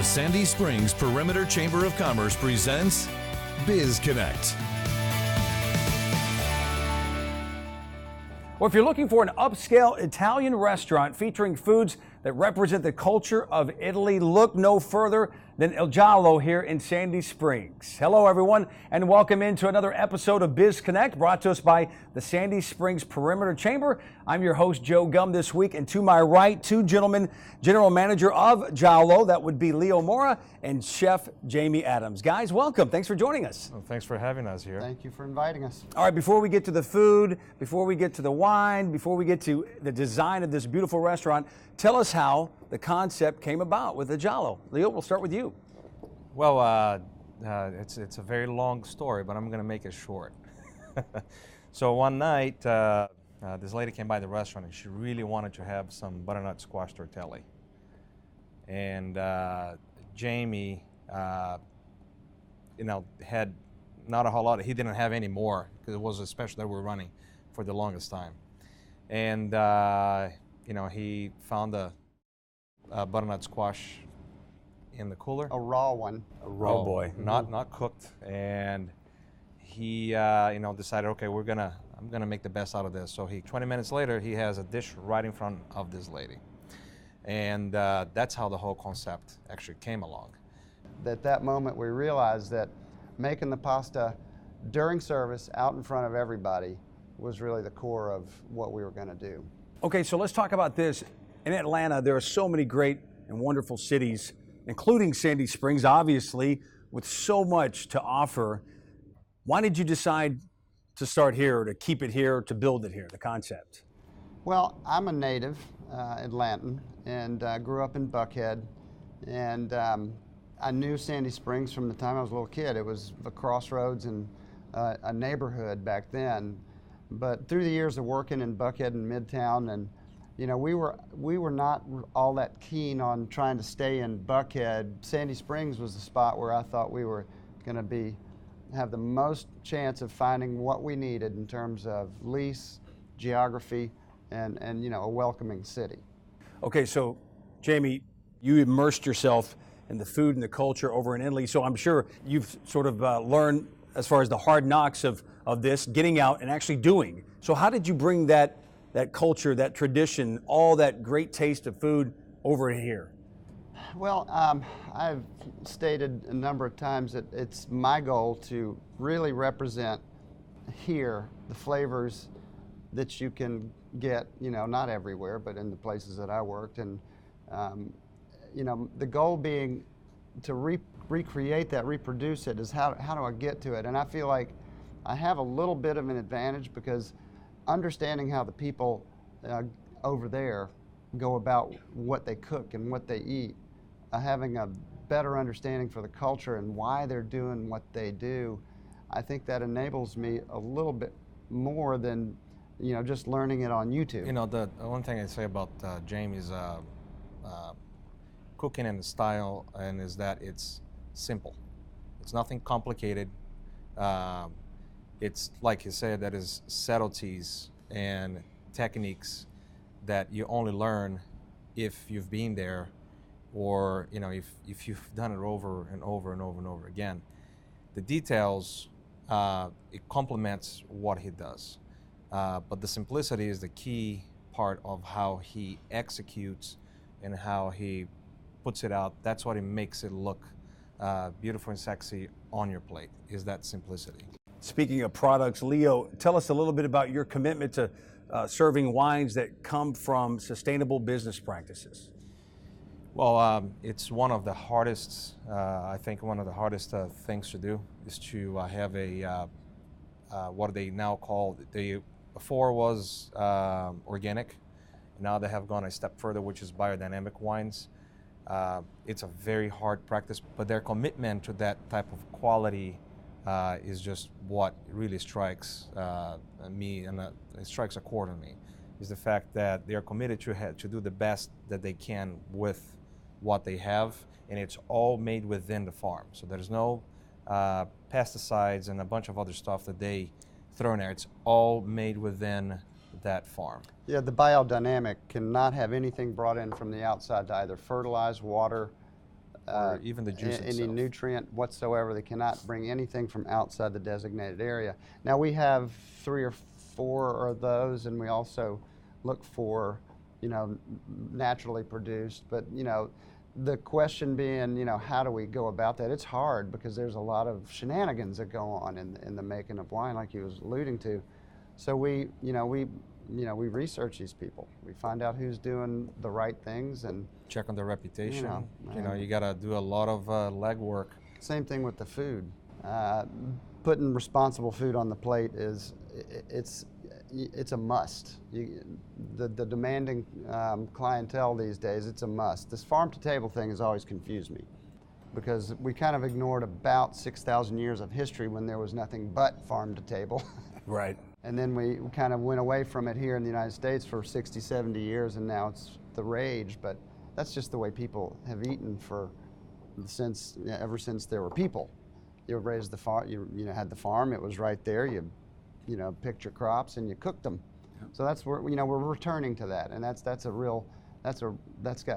Sandy Springs Perimeter Chamber of Commerce presents BizConnect. Well, if you're looking for an upscale Italian restaurant featuring foods that represent the culture of Italy, look no further than Giallo here in Sandy Springs. Hello, everyone, and welcome into another episode of BizConnect, brought to us by the Sandy Springs Perimeter Chamber. I'm your host, Joe Gum, this week, and to my right, two gentlemen, General Manager of Giallo, that would be Leo Mora, and Chef Jamie Adams. Guys, welcome. Thanks for joining us. Well, thanks for having us here. Thank you for inviting us. All right, before we get to the food, before we get to the wine, before we get to the design of this beautiful restaurant, tell us how the concept came about with the Giallo. Leo, we'll start with you. Well, it's a very long story, but I'm going to make it short. So one night, this lady came by the restaurant, and she really wanted to have some butternut squash tortelli. And Jamie, had not a whole lot. He didn't have any more because it was a special that we were running for the longest time. And he found a butternut squash in the cooler. A raw one. A raw boy. Not cooked. And he decided, okay, I'm gonna make the best out of this. So 20 minutes later, he has a dish right in front of this lady. And that's how the whole concept actually came along. At that moment, we realized that making the pasta during service out in front of everybody was really the core of what we were going to do. Okay, so let's talk about this. In Atlanta, there are so many great and wonderful cities, including Sandy Springs, obviously, with so much to offer. Why did you decide to start here, to keep it here, to build it here, the concept? Well, I'm a native Atlantan and grew up in Buckhead. And I knew Sandy Springs from the time I was a little kid. It was a crossroads and a neighborhood back then. But through the years of working in Buckhead and Midtown, and we were not all that keen on trying to stay in Buckhead. Sandy Springs was the spot where I thought we were going to have the most chance of finding what we needed in terms of lease, geography, and a welcoming city. Okay, so Jamie, you immersed yourself in the food and the culture over in Italy, so I'm sure you've sort of learned as far as the hard knocks of this, getting out and actually doing. So how did you bring that culture, that tradition, all that great taste of food over here? Well, I've stated a number of times that it's my goal to really represent here the flavors that you can get, not everywhere, but in the places that I worked. And, the goal being to recreate that, reproduce it, is how do I get to it? And I feel like I have a little bit of an advantage because understanding how the people over there go about what they cook and what they eat, having a better understanding for the culture and why they're doing what they do, I think that enables me a little bit more than just learning it on YouTube. The one thing I say about Jamie's cooking and style, and is that it's simple. It's nothing complicated. It's like you said, that is subtleties and techniques that you only learn if you've been there, or if you've done it over and over and over and over again. The details, it complements what he does, but the simplicity is the key part of how he executes and how he puts it out. That's what makes it look beautiful and sexy on your plate, is that simplicity. Speaking of products, Leo, tell us a little bit about your commitment to serving wines that come from sustainable business practices. Well, it's one of the hardest, I think one of the hardest things to do is to have what they now call, before was organic. Now they have gone a step further, which is biodynamic wines. It's a very hard practice, but their commitment to that type of quality is just what really strikes me, and it strikes a chord in me, is the fact that they are committed to do the best that they can with what they have, and it's all made within the farm. So there's no pesticides and a bunch of other stuff that they throw in there. It's all made within that farm. Yeah, the biodynamic cannot have anything brought in from the outside to either fertilize, water, or even the juice any itself. nutrient whatsoever. They cannot bring anything from outside the designated area. Now we have 3 or 4 of those, and we also look for, naturally produced. But the question being, how do we go about that? It's hard because there's a lot of shenanigans that go on in the making of wine, like you was alluding to. So we research these people. We find out who's doing the right things and check on their reputation. You You got to do a lot of legwork. same thing with the food. Putting responsible food on the plate it's a must. The demanding clientele these days, it's a must. This farm to table thing has always confused me because we kind of ignored about 6,000 years of history when there was nothing but farm to table. Right. And then we kind of went away from it here in the United States for 60, 70 years, and now it's the rage. But that's just the way people have eaten ever since there were people. You raised the farm, you had the farm, it was right there. You picked your crops and you cooked them. Yeah. So that's where we're returning to that, and that's got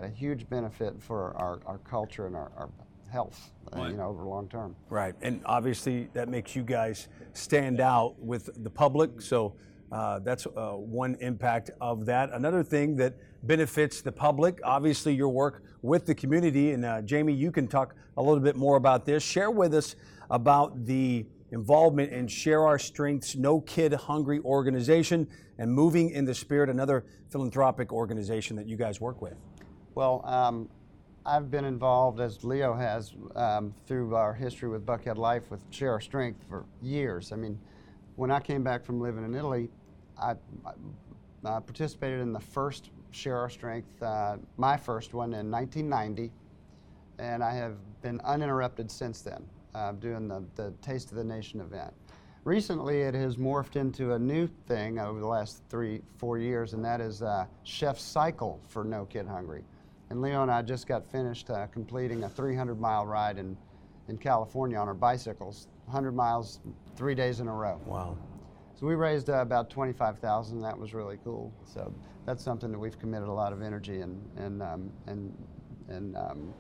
a huge benefit for our culture and our health, right. Over long term. Right, and obviously that makes you guys stand out with the public, so that's one impact of that. Another thing that benefits the public, obviously your work with the community, and Jamie, you can talk a little bit more about this. Share with us about the involvement in Share Our Strength's No Kid Hungry organization and Moving in the Spirit, another philanthropic organization that you guys work with. Well, I've been involved, as Leo has, through our history with Buckhead Life with Share Our Strength for years. I mean, when I came back from living in Italy, I participated in the first Share Our Strength, my first one in 1990, and I have been uninterrupted since then, doing the Taste of the Nation event. Recently, it has morphed into a new thing over the last 3-4 years, and that is Chef's Cycle for No Kid Hungry. And Leo and I just got finished completing a 300-mile ride in California on our bicycles, 100 miles, 3 days in a row. Wow. So we raised about $25,000. That was really cool. So that's something that we've committed a lot of energy and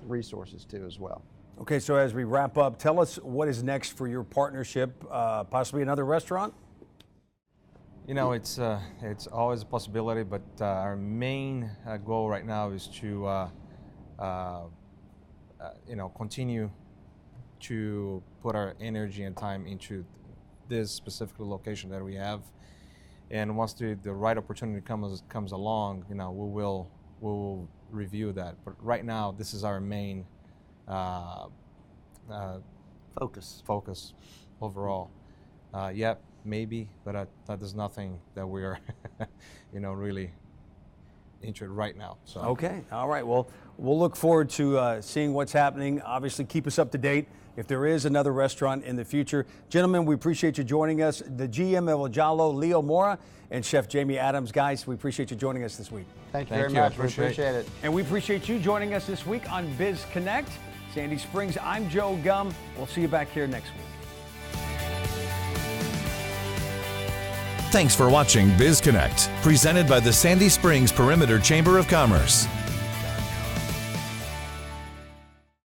resources to as well. Okay, so as we wrap up, tell us what is next for your partnership, possibly another restaurant? It's always a possibility, but our main goal right now is to continue to put our energy and time into this specific location that we have, and once the right opportunity comes along, we will review that. But right now, this is our main focus overall. Maybe, but that is nothing that we are, really interested right now. So. Okay, all right. Well, we'll look forward to seeing what's happening. Obviously, keep us up to date if there is another restaurant in the future. Gentlemen, we appreciate you joining us. The GM of Giallo, Leo Mora, and Chef Jamie Adams. Guys, we appreciate you joining us this week. Thank you very much. We appreciate it. And we appreciate you joining us this week on BizConnect. Sandy Springs, I'm Joe Gum. We'll see you back here next week. Thanks for watching BizConnect, presented by the Sandy Springs Perimeter Chamber of Commerce.